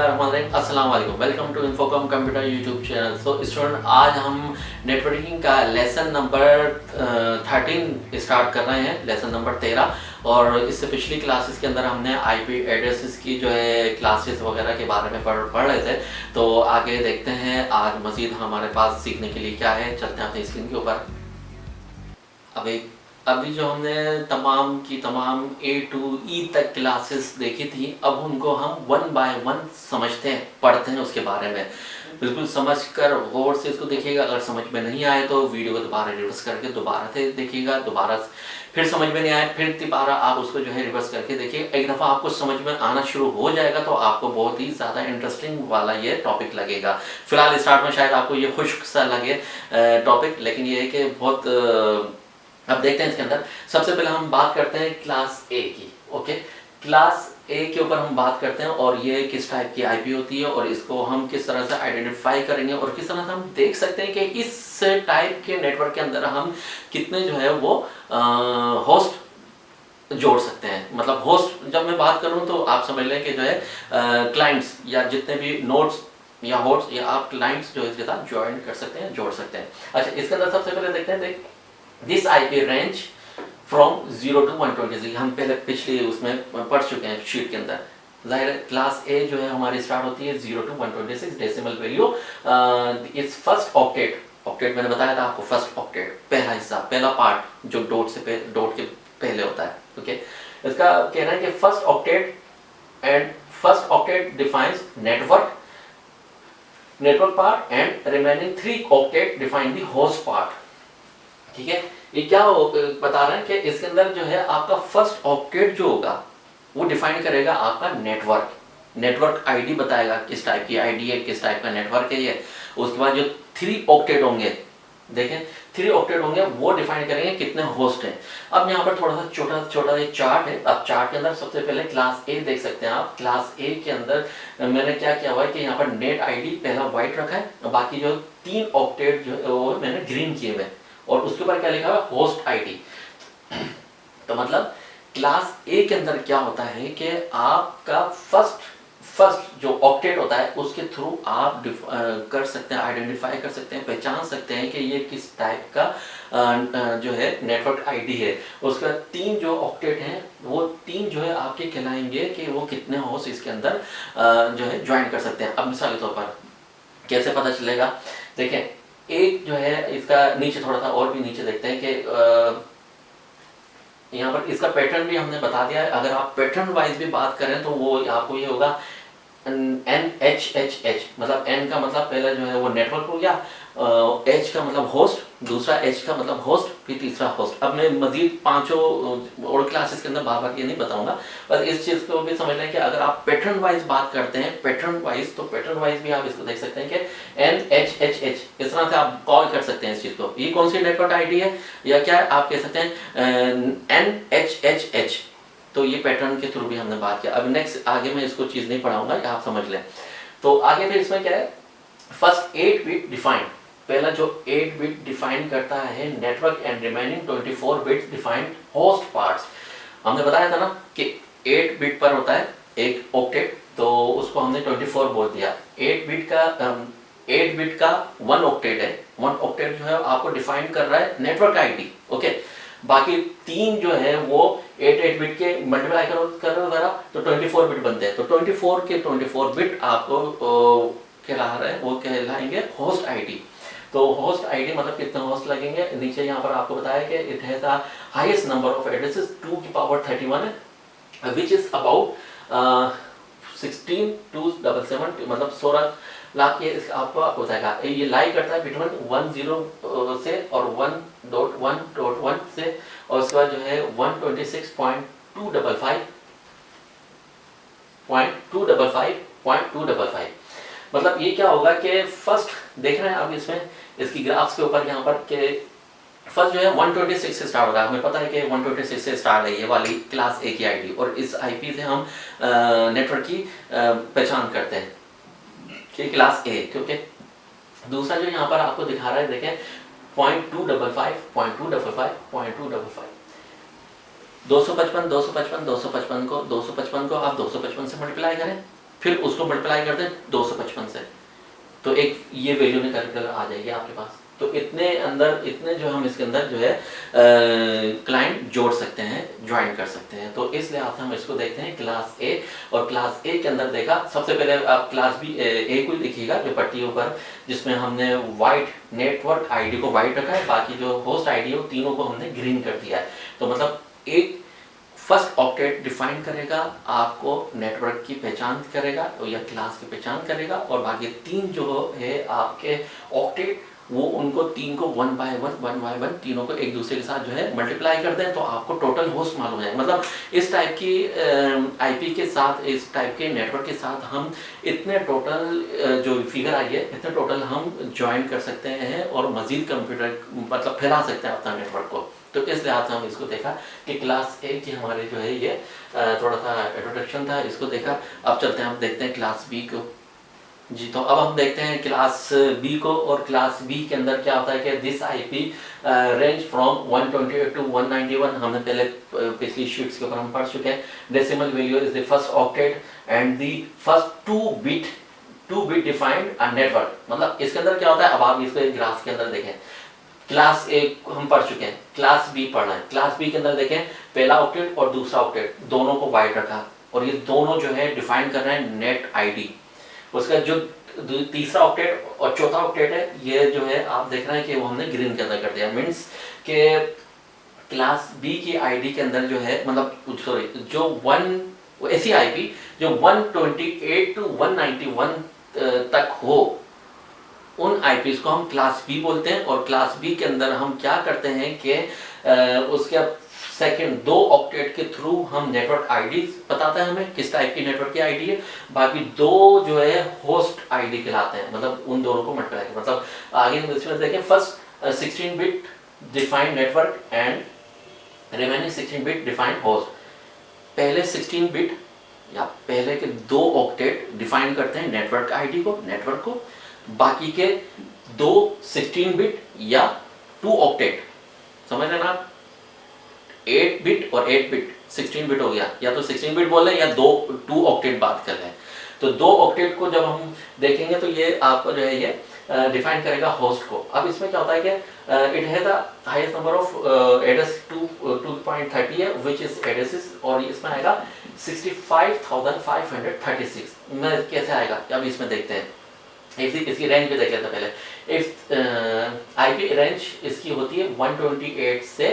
बिस्मिल्लाहिर्रहमानिर्रहीम, अस्सलाम वालेकुम। Welcome to Infocom computer YouTube channel. So student, आज हम नेटवर्किंग का लेसन नंबर 13 स्टार्ट कर रहे हैं, लेसन नंबर 13। और इससे पिछली क्लासेस के अंदर हमने आईपी एड्रेसेस की जो है क्लासेस वगैरह के बारे में पढ़ रहे थे। तो आगे देखते हैं आज मज़ीद हमारे पास सीखने के लिए क्या है। चलते हैं अपनी स्क्रीन के ऊपर। अभी जो हमने तमाम की तमाम A to E तक क्लासेस देखी थी, अब उनको हम 1 by 1 समझते हैं, पढ़ते हैं उसके बारे में। बिल्कुल समझ कर गौर से इसको देखिएगा। अगर समझ में नहीं आए तो वीडियो को दोबारा रिवर्स करके दोबारा से देखिएगा। दोबारा फिर समझ में नहीं आए फिर दोबारा आप उसको जो है रिवर्स करके देखिए। एक दफ़ा आपको समझ में आना शुरू हो जाएगा तो आपको बहुत ही ज़्यादा इंटरेस्टिंग वाला ये टॉपिक लगेगा। फिलहाल स्टार्ट में शायद आपको ये खुश्क सा लगे टॉपिक, लेकिन ये है कि बहुत अब देखते हैं इसके अंदर। सबसे पहले हम बात करते हैं क्लास ए की। ओके, क्लास ए के ऊपर हम बात करते हैं और ये किस टाइप की आईपी होती है और इसको हम किस तरह से आइडेंटिफाई करेंगे और किस तरह से हम देख सकते हैं कि इस टाइप के नेटवर्क के अंदर हम कितने जो है वो होस्ट जोड़ सकते हैं। मतलब होस्ट जब मैं बात करूं तो आप समझ लें कि जो है क्लाइंट्स या जितने भी नोड्स या होस्ट या आप क्लाइंट्स जो इसके साथ ज्वाइन कर सकते हैं, जोड़ सकते हैं। अच्छा, इसके अंदर सबसे पहले देखते हैं this IP range from 0 to 126। हम पहले पिछले उसमें पढ़ चुके हैं शीट के अंदर। जाहिर है क्लास ए जो है हमारी स्टार्ट होती है 0 to 126 डेसिमल वैल्यू। इस फर्स्ट ऑक्टेट मैंने बताया था आपको। फर्स्ट ऑक्टेट पहला हिस्सा, पहला पार्ट जो डॉट के पहले होता है। ओके, इसका कहना है कि first octet defines network part and remaining 3 octet define the host part. ठीक है, ये क्या बता रहे हैं कि इसके अंदर जो है आपका फर्स्ट ऑक्टेट जो होगा वो डिफाइन करेगा आपका नेटवर्क आईडी बताएगा किस टाइप की आईडी है, किस टाइप का नेटवर्क है ये। उसके बाद जो 3 ऑक्टेट होंगे, देखें 3 ऑक्टेट होंगे, वो डिफाइन करेंगे कितने होस्ट हैं। अब यहाँ पर थोड़ा सा छोटा ये चार्ट है। अब चार्ट के अंदर सबसे पहले क्लास ए देख सकते हैं आप। क्लास ए के अंदर मैंने क्या किया हुआ है कि यहाँ पर नेट आईडी पहला व्हाइट रखा है, बाकी जो 3 ऑक्टेट जो है वो मैंने ग्रीन किए हुए, और उसके ऊपर क्या लिखा हुआ है, होस्ट आईडी। तो मतलब क्लास ए के अंदर क्या होता है कि आपका फर्स्ट जो ऑक्टेट होता है उसके थ्रू आप कर सकते हैं, आइडेंटिफाई कर सकते हैं, पहचान सकते हैं कि ये किस टाइप का जो है नेटवर्क आईडी है। उसका 3 जो ऑक्टेट हैं वो 3 जो है आपके कहलाएंगे कि वो कितने होस्ट इसके अंदर जो है ज्वाइन कर सकते हैं। अब मिसाल के तौर पर कैसे पता चलेगा, देखें एक जो है इसका नीचे थोड़ा सा और भी नीचे देखते हैं कि यहाँ पर इसका पैटर्न भी हमने बता दिया है। अगर आप पैटर्न वाइज भी बात करें तो वो आपको ये होगा NHHH। मतलब N का मतलब पहला जो है वो नेटवर्क हो गया, H का मतलब होस्ट, दूसरा H का मतलब होस्ट, फिर तीसरा होस्ट। अब मैं मजीद 5 और क्लासेस के अंदर बार ये नहीं बताऊंगा, बस इस चीज़ को भी समझ लें कि अगर आप पैटर्न वाइज बात करते हैं तो पैटर्न वाइज भी आप इसको देख सकते हैं कि NHHH इस तरह से आप कॉल कर सकते हैं इस चीज़ को। ये कौन सी नेटवर्क आईडी है या क्या है, आप कह सकते हैं NHHH। तो ये पैटर्न के थ्रू भी हमने बात किया। अब नेक्स्ट आगे मैं इसको चीज़ नहीं पढ़ाऊंगा, आप समझ लें। तो आगे फिर इसमें क्या है, फर्स्ट 8 बिट डिफाइंड, पहला जो 8 बिट डिफाइन करता है network and remaining 24 bit defined host parts. हमने बताया था ना कि 8 बिट पर होता है एक ऑक्टेट, तो उसको हमने 24 बोल दिया। 8 बिट का 1 ऑक्टेट है। 1 ऑक्टेट जो है आपको डिफाइन कर रहा है नेटवर्क आईडी। ओके, बाकी 3 जो है वो 8 बिट के मल्टीप्लाई करो जरा तो 24 बिट बनते हैं। तो 24 के 24 बिट आपको कहला रहे हैं, वो कहलाएंगे होस्ट आईडी। तो होस्ट आईडी मतलब कितने होस्ट लगेंगे, नीचे यहाँ पर आपको बताया कि it has the highest number of addresses 2 की पावर 31 है, विच इज अबाउट 16,277, मतलब 16 लाख के आपको बताएगा। ये लाई करता है बिटवीन 10 से और 1.1.1 से, और उसके बाद जो है 126.255.255. मतलब ये क्या होगा कि फर्स्ट देख रहे हैं आप इसमें इसकी ग्राफ्स के ऊपर यहाँ पर कि फर्स्ट जो है 126 से स्टार्ट होगा। हमें पता है कि 126 से स्टार्ट है ये वाली क्लास ए की आईडी, और इस आईपी से हम नेटवर्क की पहचान करते हैं कि क्लास ए। क्योंकि दूसरा जो यहाँ पर आपको दिखा रहा है देखें 0.255, 0.255, 255 को आप 255 से मल्टीप्लाई करें फिर उसको मल्टीप्लाई करते हैं 255 से, तो एक ये वैल्यू निकल कर आ जाएगी आपके पास। तो इतने जो हम इसके अंदर जो है क्लाइंट जोड़ सकते हैं, ज्वाइन कर सकते हैं। तो इस लिहाज से हम इसको देखते हैं क्लास ए। और क्लास ए के अंदर देखा, सबसे पहले आप क्लास बी ए को देखिएगा, जो पट्टियों पर जिसमें हमने वाइट नेटवर्क आईडी को वाइट रखा है, बाकी जो होस्ट आईडी है तीनों को हमने ग्रीन कर दिया है। तो मतलब एक फर्स्ट ऑक्टेट डिफाइन करेगा, आपको नेटवर्क की पहचान करेगा या क्लास की पहचान करेगा, और बाकी तीन जो है आपके ऑक्टेट वो उनको तीन को वन बाय वन तीनों को एक दूसरे के साथ जो है मल्टीप्लाई कर दें तो आपको टोटल होस्ट मालूम है। मतलब इस टाइप की आईपी के साथ, इस टाइप के नेटवर्क के साथ हम इतने टोटल जो फिगर आई है इतने टोटल हम ज्वाइन कर सकते हैं और मजीद कंप्यूटर मतलब फैला सकते हैं अपना नेटवर्क को। तो इस लिहाज से हम इसको देखा कि क्लास ए की हमारे जो है ये थोड़ा सा इंट्रोडक्शन था, इसको देखा। अब चलते हैं, हम देखते हैं क्लास बी को जी। तो अब हम देखते हैं क्लास बी को, और क्लास बी के अंदर क्या होता है कि this IP range from 128 to 191। हमने पहले पिछली शीट्स के ऊपर हम पढ़ चुके हैं। Decimal value is the first octet and the first two bit defined a network. मतलब इसके अंदर क्या होता है, अब आप इसको एक ग्राफ के अंदर देखें। क्लास ए हम पढ़ चुके हैं, क्लास बी पढ़ना है। क्लास बी के अंदर देखें, पहला ऑक्टेट और दूसरा ऑक्टेट दोनों को वाइट रखा, और ये दोनों जो है डिफाइन कर रहे हैं नेट आईडी। उसका जो तीसरा ऑक्टेट और चौथा ऑक्टेट है, ये जो है आप देख रहे हैं कि वो हमने ग्रीन के अंदर कर दिया। मीन्स के क्लास बी की आईडी के अंदर जो है, मतलब सॉरी, जो ऐसी आईपी जो 128 टू 191 तक हो, उन आईपीज को हम क्लास बी बोलते हैं। और क्लास बी के अंदर हम क्या करते हैं कि उसके सेकंड दो ऑक्टेट के थ्रू हम नेटवर्क आईडी बताता है हमें किस टाइप की नेटवर्क की आईडी है, बाकी दो जो है होस्ट आईडी कहलाते हैं। मतलब उन दोनों को मल्टीप्लाई, मतलब आगे हम इसमें देखें, first 16 bit defined network and remaining 16 bit defined host. पहले 16 बिट या पहले के दो ऑक्टेट डिफाइन करते हैं नेटवर्क आईडी को, नेटवर्क को। बाकी के दो 16 बिट या 2 ऑक्टेट, समझ रहे ना आप, 8 बिट और 8 बिट, 16 बिट हो गया, या तो 16 बिट बोल रहे हैं या 2 ऑक्टेट बात कर रहे हैं। तो 2 ऑक्टेट को जब हम देखेंगे तो ये आपको जो है ये डिफाइन करेगा होस्ट को। अब इसमें क्या होता है कि it has the highest number of address 2.30 है व्हिच इज एड्रेसेस, और इसमें आएगा 65,536 में कैसे आएगा, अब इसमें देखते हैं। इसकी रेंज भी देख लेते हैं पहले। इफ आईपी रेंज इसकी होती है 128 से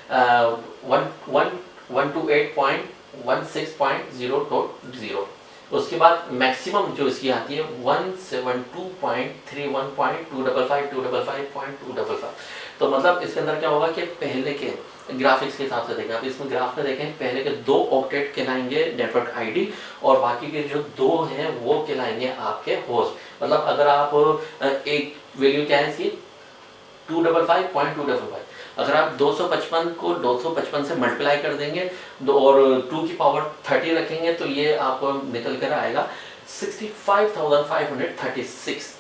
128.16.0.0। उसके बाद मैक्सिमम जो इसकी आती है 172.31.255.255.255। तो मतलब इसके अंदर क्या होगा कि पहले के ग्राफिक्स के हिसाब से देखें, आप इसमें ग्राफ में देखें, पहले के दो ऑक्टेट कहलाएंगे नेटवर्क आईडी, और बाकी के जो दो हैं वो कहलाएंगे आपके होस्ट। मतलब अगर आप एक वैल्यू क्या है इसकी 255.255, अगर आप 255 को 255 से मल्टीप्लाई कर देंगे और 2 की पावर 30 रखेंगे तो ये आपको निकल कर आएगा 65,536।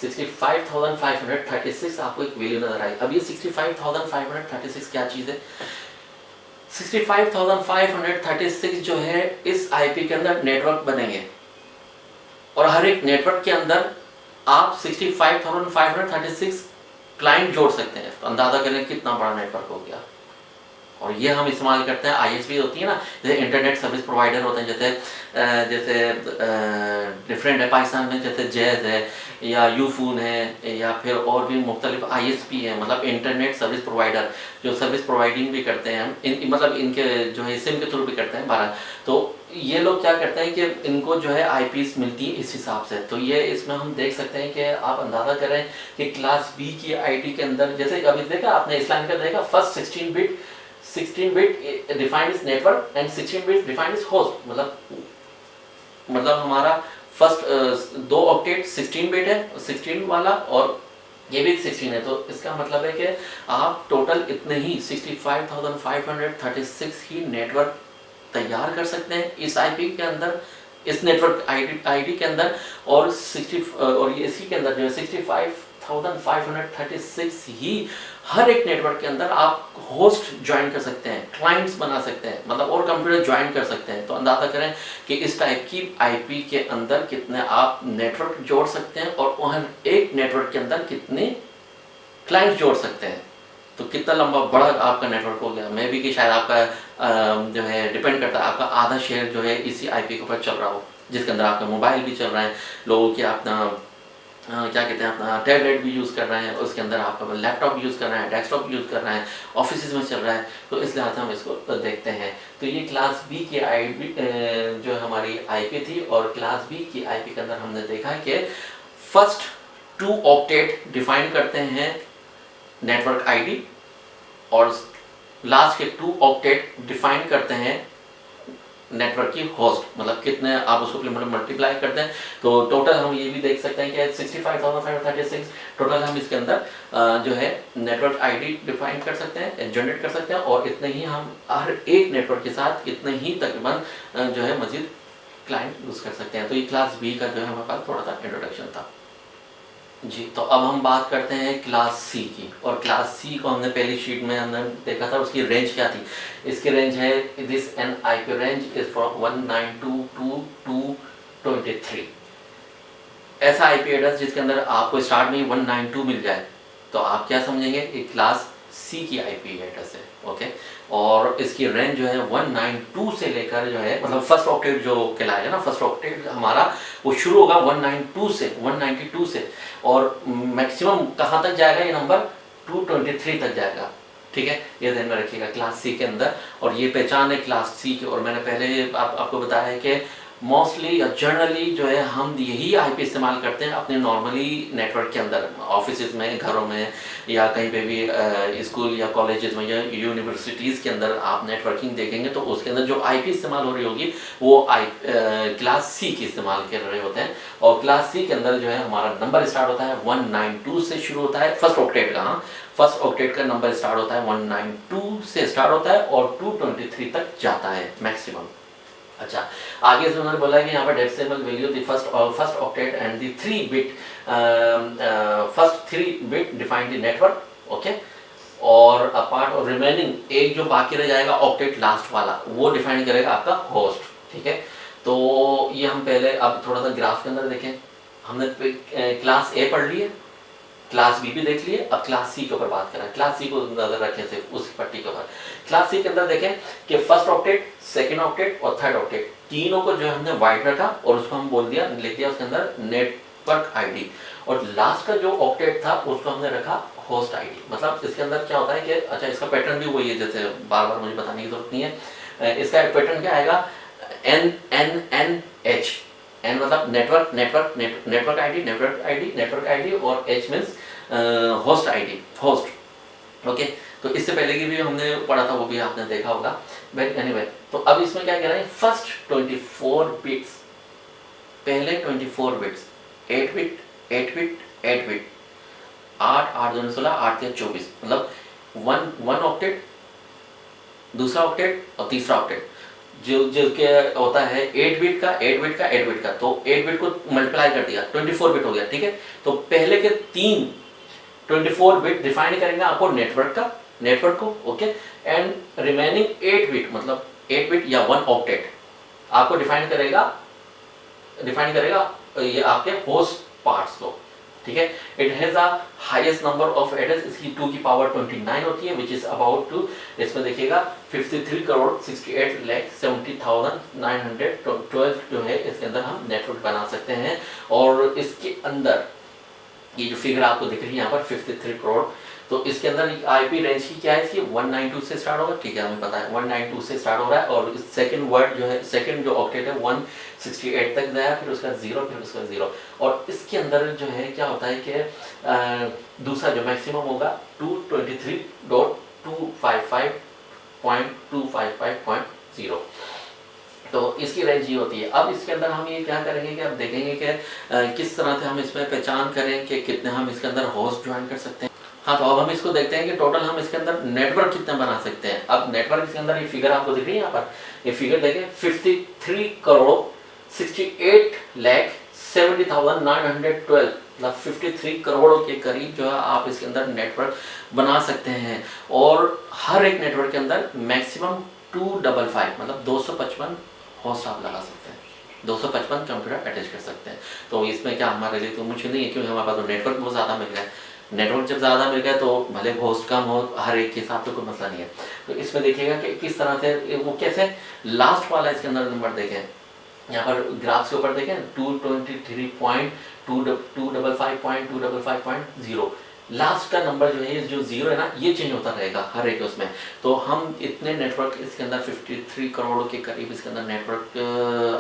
65,536 आपको एक वैल्यू नजर आई। अब ये 65,536 क्या चीज है? 65,536 जो है इस आईपी के अंदर नेटवर्क बनेंगे, और हर एक नेटवर्क के अंदर आप 65,536 क्लाइंट जोड़ सकते हैं। तो अंदाजा करें कितना बड़ा नेटवर्क हो गया। और ये हम इस्तेमाल करते हैं, आईएसपी होती है ना, जैसे इंटरनेट सर्विस प्रोवाइडर होते हैं, जैसे डिफरेंट है पाकिस्तान में, जैसे जैज़ है या यूफोन है, या फिर और भी मुख्तलिफ आईएसपी है, मतलब इंटरनेट सर्विस प्रोवाइडर जो सर्विस प्रोवाइडिंग भी करते हैं हम, मतलब इनके जो है सिम के थ्रू भी करते हैं 12। तो ये लोग क्या करते हैं कि इनको जो है आईपीस मिलती है इस हिसाब से। तो ये इसमें हम देख सकते हैं कि आप अंदाजा करें कि क्लास बी की आईडी के अंदर, जैसे अभी देखा आपने इस्लाम का देखा, first 16 bit defined is network and 16 bit defined is host. मतलब हमारा फर्स्ट दो ऑक्टेट 16 बिट है, 16 वाला, और ये भी 16 है। तो इसका मतलब है कि आप टोटल इतने ही 65,536 ही नेटवर्क तैयार कर सकते हैं इस आईपी के अंदर, इस नेटवर्क आईडी के अंदर, और 60 और ये इसी के अंदर जो है 68,536 ही हर एक नेटवर्क के अंदर आप होस्ट ज्वाइन कर सकते हैं, क्लाइंट्स बना सकते हैं, मतलब और कंप्यूटर ज्वाइन कर सकते हैं। तो अंदाजा करें कि इस टाइप की आईपी के अंदर कितने आप नेटवर्क जोड़ सकते हैं और हर एक नेटवर्क के अंदर कितने क्लाइंट जोड़ सकते हैं। तो कितना लंबा बड़ा आपका नेटवर्क हो गया। मे भी कि शायद आपका जो है डिपेंड करता है, आपका आधा शेयर जो है इसी आईपी के ऊपर चल रहा हो, जिसके अंदर आपका मोबाइल भी चल रहा है, लोगों की अपना क्या कहते हैं अपना टैबलेट भी यूज़ कर रहे हैं, उसके अंदर आपका लैपटॉप यूज़ कर रहे हैं, डेस्कटॉप यूज़ कर रहे हैं, ऑफिस में चल रहा है। तो इस लिहाज से हम इसको देखते हैं। तो ये क्लास बी की आईपी जो हमारी आईपी थी, और क्लास बी की आईपी के अंदर हमने देखा कि फर्स्ट 2 ऑक्टेट डिफाइन करते हैं नेटवर्क आईडी, और लास्ट के 2 ऑक्टेट डिफाइन करते हैं नेटवर्क की होस्ट, मतलब कितने आप उसको मल्टीप्लाई करते हैं। तो टोटल हम ये भी देख सकते हैं कि 65,536 टोटल हम इसके अंदर जो है नेटवर्क आईडी डिफाइन कर सकते हैं, जनरेट कर सकते हैं, और इतने ही हम हर एक नेटवर्क के साथ इतने ही तकरीबन जो है मजीद क्लाइंट यूज़ कर सकते हैं। तो ये क्लास बी का जो है हमारे पास थोड़ा सा इंट्रोडक्शन था जी। तो अब हम बात करते हैं क्लास सी की, और क्लास सी को हमने पहली शीट में हमने देखा था, उसकी रेंज क्या थी। इसकी रेंज है this an IP range is from 192 to 223। ऐसा आईपी एड्रेस जिसके अंदर आपको स्टार्ट में 192 मिल जाए तो आप क्या समझेंगे, एक क्लास सी की आईपी एड्रेस है। ओके, और इसकी रेंज जो है 192 से लेकर जो है, मतलब फर्स्ट ऑक्टेट जो कहलाएगा ना, फर्स्ट ऑक्टेट हमारा वो शुरू होगा 192 से और मैक्सिमम कहाँ तक जाएगा ये नंबर 223 तक जाएगा। ठीक है, ये ध्यान में रखिएगा क्लास सी के अंदर। और ये पहचान है क्लास सी की, और मैंने पहले आपको बताया है कि मोस्टली या जनरली जो है हम यही आईपी इस्तेमाल करते हैं अपने नॉर्मली नेटवर्क के अंदर, ऑफिस में, घरों में, या कहीं पे भी स्कूल या कॉलेजेस में या यूनिवर्सिटीज़ के अंदर आप नेटवर्किंग देखेंगे तो उसके अंदर जो आईपी इस्तेमाल हो रही होगी वो क्लास सी की इस्तेमाल कर रहे होते हैं। और क्लास सी के अंदर जो है हमारा नंबर स्टार्ट होता है 192 से शुरू होता है, फर्स्ट ऑक्टेट का। हाँ, फर्स्ट ऑक्टेट का नंबर स्टार्ट होता है 192 से स्टार्ट होता है और 223 तक जाता है मैक्सिमम। अच्छा, आगे से उन्होंने बोला कि यहाँ पर decimal value the first octet and the 3 bit first 3 bit define the network. Okay, और अपार्ट और रिमेनिंग एक जो बाकी रह जाएगा ऑक्टेट लास्ट वाला वो डिफाइन करेगा आपका होस्ट। ठीक है, तो ये हम पहले अब थोड़ा सा ग्राफ के अंदर देखें। हमने क्लास ए पढ़ ली है, क्लास बी भी देख लिए, अब क्लास सी के ऊपर बात करें। क्लास सी को नजर रखें सिर्फ उस पट्टी के ऊपर। क्लास सी के अंदर देखें कि फर्स्ट ऑक्टेट, सेकंड ऑक्टेट और थर्ड ऑक्टेट तीनों को जो हमने वाइट रखा और उसको हम बोल दिया, लिख दिया उसके अंदर नेटवर्क आईडी, और लास्ट का जो ऑक्टेट था उसको हमने रखा होस्ट आईडी। मतलब इसके अंदर क्या होता है कि अच्छा, इसका पैटर्न भी वही है, जैसे बार बार मुझे बताने की जरूरत नहीं है। इसका पैटर्न क्या आएगा, N N N H. N मतलब network network network ID, network ID, network ID, और H means host ID, host. Okay, तो इससे पहले की भी हमने पढ़ा था, वो भी आपने देखा होगा। बट एनीवे, तो अब इसमें क्या कह रहे हैं, फर्स्ट 24 बिट्स, पहले 24 बिट्स, 8 बिट 8 बिट 8 बिट, 8 8 2 16, 8 3 24, मतलब वन ऑक्टेट, दूसरा ऑक्टेट और तीसरा ऑक्टेट जो के होता है 8 बिट का 8 बिट का 8 बिट का, तो 8 बिट को मल्टीप्लाई कर दिया 24 बिट हो गया। ठीक है, तो पहले के 3 24 बिट डिफाइन करेंगे आपको नेटवर्क को। ओके, एंड रिमेनिंग 8 बिट मतलब 8 बिट या 1 ऑक्टेट आपको डिफाइन करेगा ये आपके होस्ट पार्ट्स को। ठीक है, it has a highest number of address, इसकी 2 की पावर 29 होती है, विच इज अबाउट टू, इसमें देखिएगा 53,68,70,912 जो है इसके अंदर हम नेटवर्क बना सकते हैं। और इसके अंदर ये जो फिगर आपको दिख रही है यहाँ पर 53 करोड़, तो इसके अंदर आईपी रेंज की क्या है, इसकी 192 से स्टार्ट होगा। ठीक है, हमें पता है 192 से स्टार्ट हो रहा है, और सेकंड वर्ड जो है, सेकंड जो ऑक्टेट है 168 तक गया, फिर उसका 0, फिर उसका 0। और इसके अंदर जो है क्या होता है कि दूसरा जो मैक्सिमम होगा 223.255.255.0, तो इसकी रेंज ये होती है। अब इसके अंदर हम ये क्या करेंगे कि अब देखेंगे कि किस तरह से हम इसमें पहचान करें कि कितने हम इसके अंदर होस्ट ज्वाइन कर सकते हैं। हाँ, तो अब हम इसको देखते हैं कि टोटल हम इसके अंदर नेटवर्क कितने बना सकते हैं। अब नेटवर्क के अंदर ये फिगर आपको दिख रही है यहाँ पर, ये फिगर देखें 53,68,70,912 मतलब 53 करोड़ के करीब जो है आप इसके अंदर नेटवर्क बना सकते हैं। और हर एक नेटवर्क के अंदर मैक्सिमम 255 मतलब 255 होस्ट आप लगा सकते हैं, 255 कंप्यूटर अटैच कर सकते हैं। तो इसमें क्या हमारे लिए तो मुश्किल नहीं है, क्योंकि हमारे पास तो नेटवर्क बहुत ज़्यादा मिल गया है। नेटवर्क जब ज़्यादा मिल गया तो भले होस्ट कम हो, हर एक के हिसाब से कोई मसला नहीं है। तो इसमें देखिएगा कि किस तरह से वो कैसे लास्ट वाला इसके अंदर नंबर देखें, यहाँ पर ग्राफ्स के ऊपर देखें 223.255.255.0 लास्ट का नंबर जो है, जो जीरो है ना, ये चेंज होता रहेगा हर एक उसमें। तो हम इतने नेटवर्क इसके अंदर 53 करोड़ के करीब इसके अंदर नेटवर्क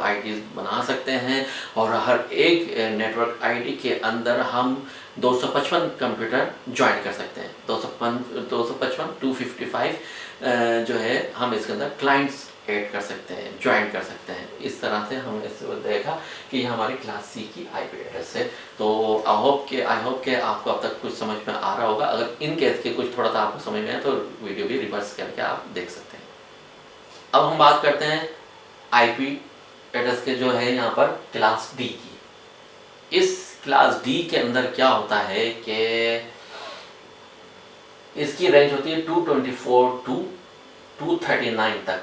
आईडीज बना सकते हैं। और हर एक नेटवर्क आईडी के अंदर हम 255 कंप्यूटर ज्वाइन कर सकते हैं। 255 255 जो है हम इसके अंदर क्लाइंट्स ऐड कर सकते हैं, ज्वाइन कर सकते हैं। इस तरह से हमने इससे देखा कि ये हमारी क्लास सी की आईपी एड्रेस है। तो आई होप के आपको अब तक कुछ समझ में आ रहा होगा। अगर इन केस के कुछ थोड़ा सा आपको समझ में आए तो वीडियो भी रिवर्स करके आप देख सकते हैं। अब हम बात करते हैं आईपी एड्रेस के जो है यहाँ पर क्लास डी की। इस क्लास डी के अंदर क्या होता है कि इसकी रेंज होती है 224 टू 239 तक।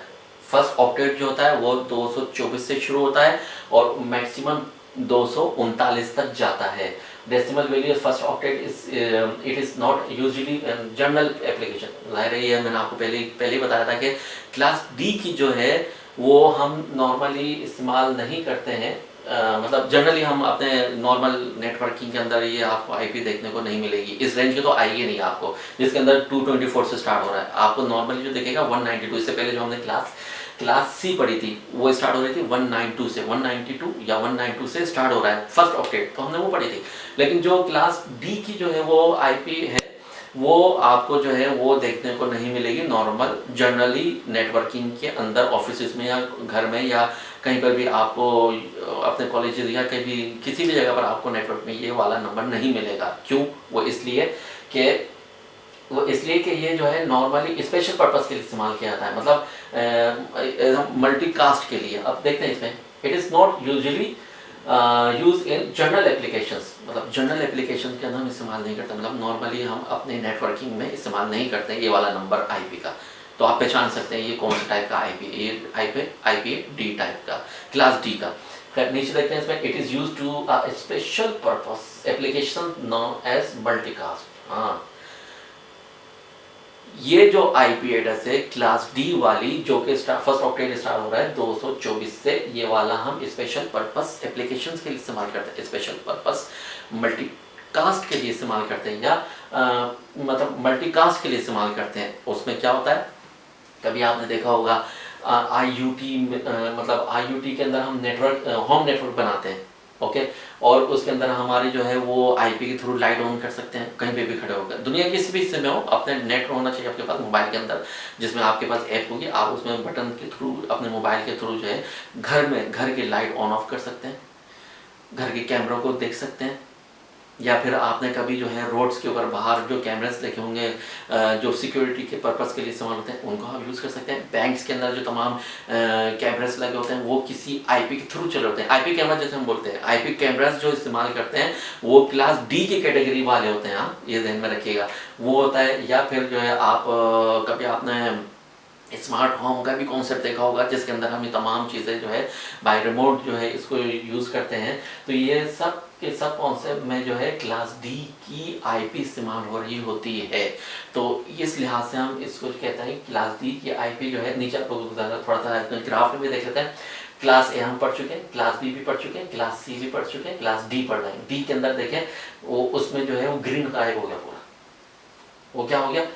फर्स्ट ऑक्टेट जो होता है वो 224 से शुरू होता है और मैक्सिमम 239 तक जाता है। Decimal value first octet it is not usually general application. जाहिर है ये मैंने आपको पहले बताया था कि क्लास डी की जो है वो हम नॉर्मली इस्तेमाल नहीं करते हैं। मतलब जनरली हम अपने नॉर्मल नेटवर्किंग के अंदर ये आपको आईपी देखने को नहीं मिलेगी। इस रेंज की तो आएगी नहीं आपको, जिसके अंदर 224 से स्टार्ट हो रहा है। आपको नॉर्मली जो देखेगा 192, इससे पहले जो हमने क्लास सी पढ़ी थी वो स्टार्ट हो रही थी 192 से, 192 या 192 से स्टार्ट हो रहा है फर्स्ट ऑक्टेट, तो हमने वो पढ़ी थी। लेकिन जो क्लास डी की जो है वो आईपी है वो आपको जो है वो देखने को नहीं मिलेगी नॉर्मल जनरली नेटवर्किंग के अंदर, ऑफिस में या घर में या कहीं पर भी आपको अपने कॉलेज या कहीं भी किसी भी जगह पर आपको नेटवर्क में ये वाला नंबर नहीं मिलेगा। क्यों? वो इसलिए कि ये जो है नॉर्मली स्पेशल पर्पस के लिए इस्तेमाल किया जाता है, मतलब मल्टीकास्ट के लिए। अब देखते हैं इसमें it is not usually use in general applications, मतलब जनरल एप्लीकेशन के अंदर हम इस्तेमाल नहीं करते, मतलब नॉर्मली हम अपने नेटवर्किंग में इस्तेमाल नहीं करते ये वाला नंबर आईपी का। तो आप पहचान सकते हैं ये कौन सा टाइप का आईपी, ये आईपी डी टाइप का, क्लास डी का। नीचे देखते हैं इसमें it is use to a special purpose application known as multicast. हाँ, ये जो आईपी एड्रेस है क्लास डी वाली जो कि फर्स्ट ऑक्टेट स्टार्ट हो रहा है 224 से, ये वाला हम स्पेशल पर्पस एप्लीकेशंस के लिए इस्तेमाल करते हैं, स्पेशल पर्पस मल्टीकास्ट के लिए इस्तेमाल करते हैं या मतलब मल्टीकास्ट के लिए इस्तेमाल करते हैं। उसमें क्या होता है, कभी आपने देखा होगा आईयूटी मतलब आईयूटी के अंदर हम नेटवर्क होम नेटवर्क बनाते हैं, ओके, और उसके अंदर हमारी जो है वो आईपी के थ्रू लाइट ऑन कर सकते हैं कहीं पे भी खड़े होकर। दुनिया के किसी भी हिस्से में हो, अपने नेट होना चाहिए आपके पास मोबाइल के अंदर, जिसमें आपके पास ऐप होगी, आप उसमें बटन के थ्रू अपने मोबाइल के थ्रू जो है घर के लाइट ऑन ऑफ कर सकते हैं, घर के कैमरों को देख सकते हैं। या फिर आपने कभी जो है रोड्स के ऊपर बाहर जो कैमरास देखे होंगे जो सिक्योरिटी के पर्पस के लिए इस्तेमाल होते हैं, उनको आप यूज़ कर सकते हैं। बैंक्स के अंदर जो तमाम कैमरास लगे होते हैं वो किसी आईपी के थ्रू चले होते हैं। आईपी कैमरा जैसे हम बोलते हैं, आईपी कैमरास जो इस्तेमाल करते हैं वो क्लास डी की कैटेगरी वाले होते हैं। हाँ, ये ध्यान में रखिएगा, वो होता है। या फिर जो है आप कभी आपने स्मार्ट होम का भी कॉन्सेप्ट देखा होगा, जिसके अंदर हम ये तमाम चीज़ें जो है बाय रिमोट जो है इसको यूज़ करते हैं। तो ये सब के सब कॉन्सेप्ट में जो है क्लास डी की आईपी इस्तेमाल हो रही होती है। तो इस लिहाज से हम इसको कहते हैं क्लास डी की आईपी जो है। नीचे आपको थोड़ा सा ग्राफ में भी देख लेते हैं। क्लास ए हम पढ़ चुके हैं, क्लास बी भी पढ़ चुके हैं, क्लास सी भी पढ़ चुके हैं, क्लास डी पढ़ रहे हैं। डी के अंदर देखें वो उसमें जो है वो ग्रीन गायब हो गया पूरा। वो क्या हो गया?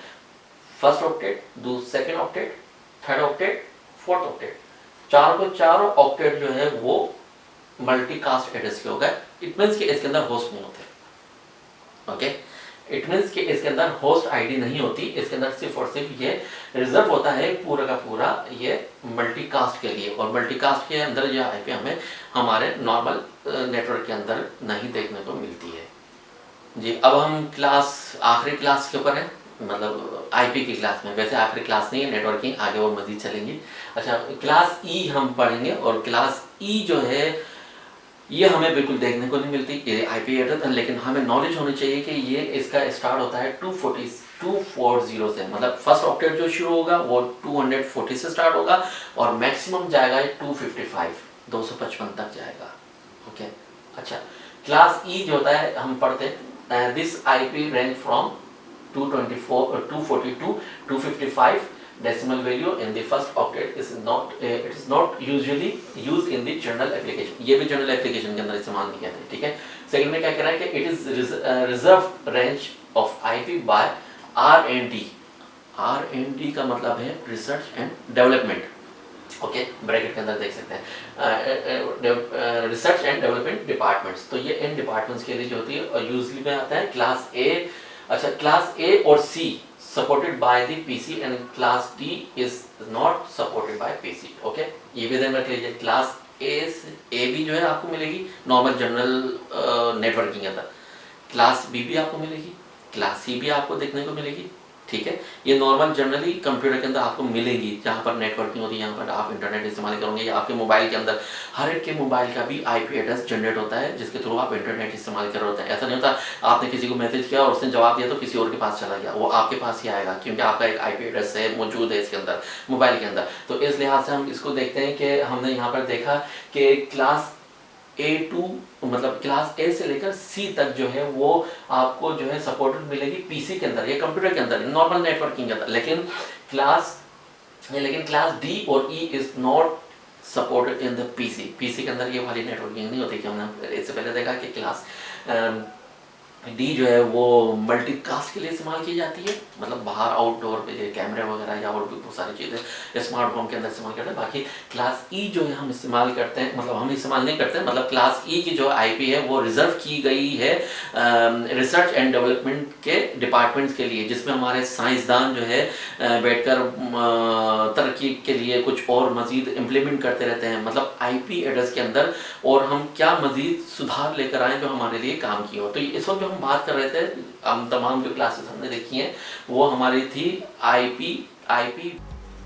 First octet, second octet, third octet, fourth octet, चारों ऑक्टेट जो है वो मल्टीकास्ट एड्रेस के हो गए। इट मीन्स कि इसके अंदर होस्ट नहीं होते, ओके। इट मीन्स कि इसके अंदर होस्ट आईडी नहीं होती, इसके अंदर सिर्फ और सिर्फ ये रिजर्व होता है पूरा का पूरा ये मल्टीकास्ट के लिए। और मल्टीकास्ट के अंदर ये आईपी हमें हमारे नॉर्मल नेटवर्क के अंदर नहीं देखने को मिलती है जी। अब हम आखिरी क्लास के ऊपर है, मतलब आईपी की क्लास में। वैसे आखिरी क्लास नहीं है नेटवर्किंग, आगे और मजीद चलेंगी। अच्छा, क्लास ई हम पढ़ेंगे और क्लास ई जो है ये हमें बिल्कुल देखने को नहीं मिलती ये आईपी एड्रेस, लेकिन हमें नॉलेज होनी चाहिए कि ये इसका स्टार्ट होता है 240 से, मतलब फर्स्ट ऑक्टेट जो शुरू होगा वो 240 से स्टार्ट होगा और मैक्सिमम जाएगा 255 तक जाएगा। ओके, अच्छा, क्लास ई जो होता है हम पढ़ते हैं this IP range from 242 255 decimal value in the first octet is not it is not usually used in the general application, ये भी general application के अंदर इस्तेमाल नहीं करते, ठीक है। सेकंड में क्या कह रहा है कि it is reserved range of IP by R&D, R&D का मतलब है research and development, okay, bracket के अंदर देख सकते हैं रिसर्च एंड डेवलपमेंट डिपार्टमेंट्स, तो ये इन डिपार्टमेंट्स के लिए जो होती है और यूजली में आता है क्लास ए। अच्छा, क्लास ए और सी supported by the PC and class D is not supported by PC, okay, ये भी ध्यान रख लीजिए। क्लास ए भी जो है आपको मिलेगी नॉर्मल जनरल नेटवर्किंग के अंदर, क्लास बी भी आपको मिलेगी, क्लास सी भी आपको देखने को मिलेगी, ठीक है। ये नॉर्मल जनरली कंप्यूटर के अंदर आपको मिलेगी जहाँ पर नेटवर्किंग होती है, यहाँ पर आप इंटरनेट इस्तेमाल करोगे या आपके मोबाइल के अंदर हर एक के मोबाइल का भी आईपी एड्रेस जनरेट होता है जिसके थ्रू आप इंटरनेट इस्तेमाल कर रहे होते हैं। ऐसा नहीं होता आपने किसी को मैसेज किया और उसने जवाब दिया तो किसी और के पास चला गया, वो आपके पास ही आएगा क्योंकि आपका एक आईपी एड्रेस है मौजूद है इसके अंदर मोबाइल के अंदर। तो इस लिहाज से हम इसको देखते हैं कि हमने यहाँ पर देखा कि क्लास A2 मतलब क्लास ए से लेकर सी तक जो है वो आपको जो है सपोर्टेड मिलेगी पीसी के अंदर, ये कंप्यूटर के अंदर नॉर्मल नेटवर्किंग के अंदर, लेकिन क्लास डी और E is not supported in the PC के अंदर ये वाली नेटवर्किंग नहीं होती। कि हमने इससे पहले देखा कि क्लास डी जो है वो मल्टीकास्ट के लिए इस्तेमाल की जाती है, मतलब बाहर आउटडोर पे कैमरे वगैरह या और भी बहुत सारी चीज़ें स्मार्ट होम के अंदर इस्तेमाल करते हैं। बाकी क्लास ई जो है हम इस्तेमाल करते हैं, मतलब हम इस्तेमाल नहीं करते हैं, मतलब क्लास ई की जो आईपी है वो रिजर्व की गई है रिसर्च एंड डेवलपमेंट के डिपार्टमेंट्स के लिए, जिसमें हमारे साइंसदान जो है बैठकर तरक्की के लिए कुछ और मज़ीद इम्प्लीमेंट करते रहते हैं, मतलब आईपी एड्रेस के अंदर, और हम क्या मज़ीद सुधार लेकर आएँ जो हमारे लिए काम किए हो। तो इस वक्त जो हम बात कर रहे थे, हम तमाम जो क्लासेस हमने देखी हैं वो हमारी थी आईपी।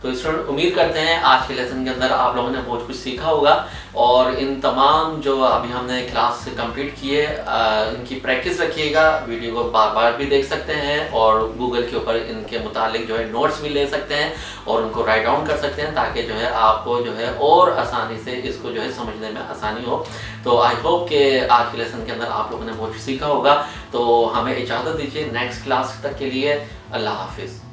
तो स्टूडेंट उम्मीद करते हैं आज के लेसन के अंदर आप लोगों ने बहुत कुछ सीखा होगा और इन तमाम जो अभी हमने क्लास कंप्लीट किए इनकी प्रैक्टिस रखिएगा। वीडियो को बार बार भी देख सकते हैं और गूगल के ऊपर इनके मुतालिक जो है नोट्स भी ले सकते हैं और उनको राइट डाउन कर सकते हैं ताकि जो है आपको जो है और आसानी से इसको जो है समझने में आसानी हो। तो आई होप कि आज के लेसन के अंदर आप लोगों ने बहुत कुछ सीखा होगा। तो हमें इजाज़त दीजिए नेक्स्ट क्लास तक के लिए। अल्लाह हाफिज़।